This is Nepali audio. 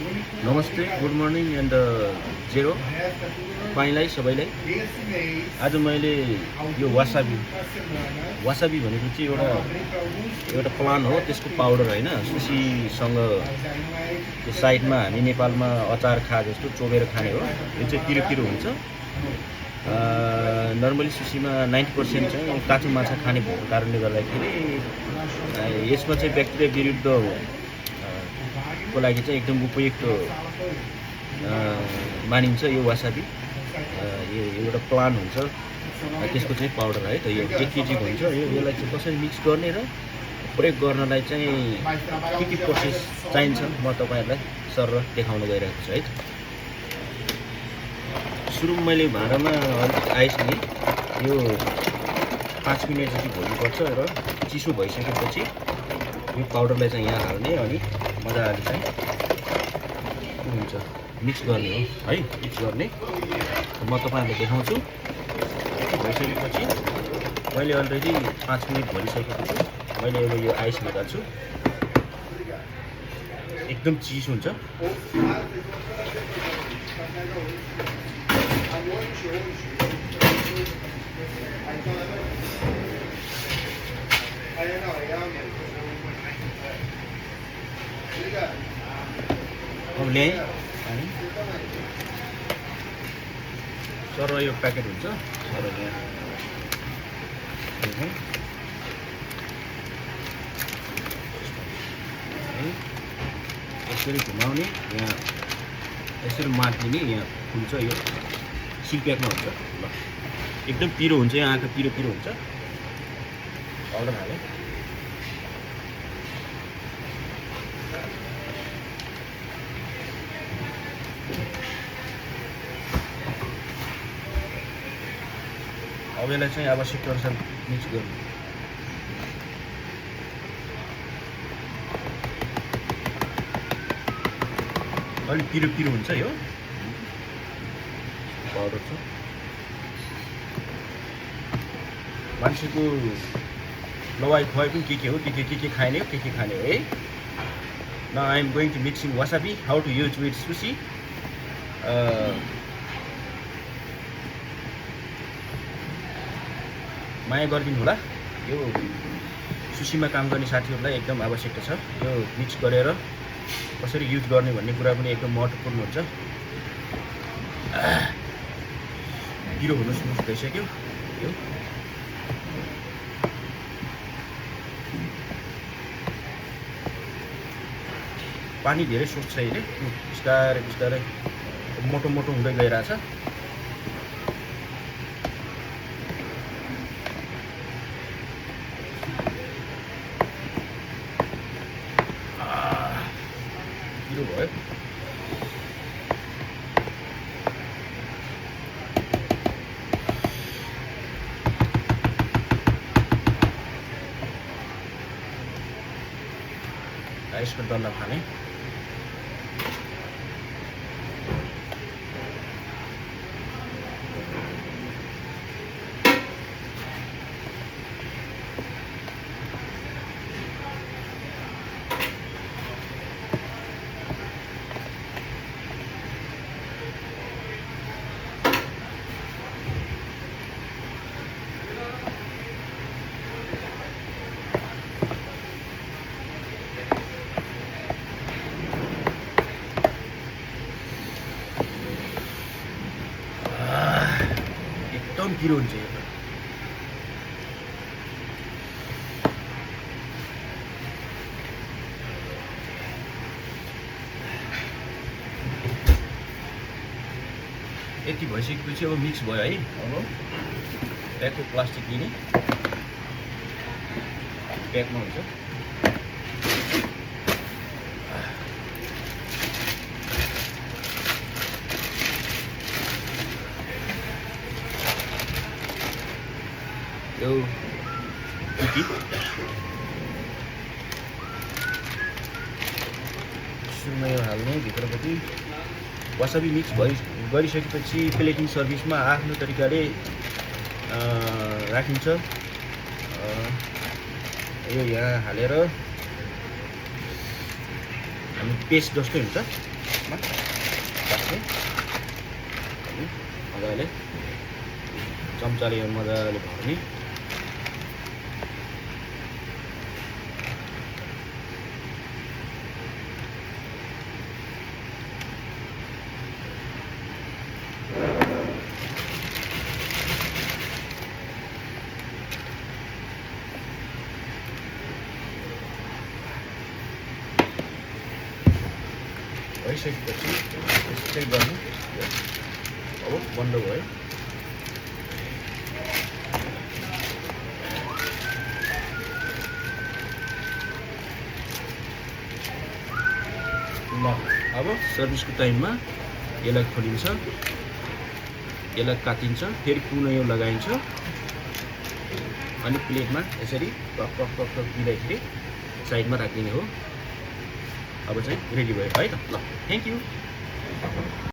नमस्ते, गुड मर्निङ एन्ड जेरो तपाईँलाई सबैलाई। आज मैले यो वासाबी भनेको चाहिँ एउटा प्लान्ट हो, त्यसको पाउडर होइन, सुसीसँग त्यो साइडमा हामी नेपालमा अचार खा जस्तो चोबेर खाने हो। यो चाहिँ पिरो हुन्छ। नर्मली सुसीमा 90% चाहिँ काँचो माछा खाने भएको कारणले गर्दाखेरि यसमा चाहिँ ब्याक्टेरिया विरुद्ध को लागि चाहिँ एकदम उपयुक्त मानिन्छ यो वासाबी। यो एउटा प्लान्ट हुन्छ, त्यसको चाहिँ पाउडर है त। यो 1 kg हुन्छ। यसलाई चाहिँ कसरी मिक्स गर्ने र प्रयोग गर्नलाई चाहिँ के प्रोसेस चाहिन्छ म तपाईँहरूलाई सर देखाउन गइरहेको छु है त। सुरुमा मैले भाँडामा अलिक आइस लिएँ। यो 5 मिनट जति भोल्नुपर्छ र चिसो भइसकेपछि यो पाउडरलाई चाहिँ यहाँ हाल्ने अनि मजाले चाहिँ हुन्छ मिक्स गर्ने हो है। मिक्स गर्ने म तपाईँहरूलाई देखाउँछु। भइसकेपछि मैले अलरेडी 5 मिनट भरिसकेको छु। मैले अब यो आइस निकाल्छु। एकदम चिसो हुन्छ। अब ल्याएँ अनि सर यो प्याकेट हुन्छ। सर यहाँ यसरी घुमाउने, यहाँ यसरी मार्दिने, यहाँ खुल्छ। यो सिल प्याकमा हुन्छ। ल एकदम पिरो हुन्छ, यहाँ आएको पिरो हुन्छ। पाउडर हालेँ। अब यसलाई चाहिँ आवश्यकता अनुसार मिक्स गर्नु। अलिक पिरो हुन्छ यो पाउडर छ। मान्छेको लवाई खुवाई पनि के हो, के खाने हो, के खाने हो है। Now I am going to mixing wasabi, how to use with sushi. माया गरिदिनु होला। यो सुसीमा काम गर्ने साथीहरूलाई एकदम आवश्यकता छ। यो मिक्स गरेर कसरी युज गर्ने भन्ने कुरा पनि एकदम महत्त्वपूर्ण हुन्छ। पिरो हुनु सुरु भइसक्यो। यो पानी धेरै सोच्छ अहिले। बिस्तारै मोटो हुँदै गइरहेछ। पिरो भयो। यसको डल्ला खाने। एकदम पिरो हुन्छ यो। यति भइसकेपछि अब मिक्स भयो है। अब प्याकको प्लास्टिक लिने, प्याकमा हुन्छ। यो सुरुमा यो हाल्ने भित्रपट्टि। वासाबी मिक्स गरिसकेपछि प्लेटिङ सर्भिसमा आफ्नो तरिकाले राखिन्छ। यो यहाँ हालेर हामी पेस्ट जस्तै हुन्छ। प्लेटमा राख्ने अनि मजाले चम्चाले मजाले भर्ने भइसकेपछि चेक गर्नु अब बन्द भयो ल अब सर्भिसको टाइममा यसलाई खोलिन्छ यसलाई काटिन्छ फेरि पुनः यो लगाइन्छ अनि प्लेटमा यसरी टक टक टक टक दिँदाखेरि साइडमा राखिदिने हो अब चाहिँ रेडी भयो है त ल थ्याङ्क यू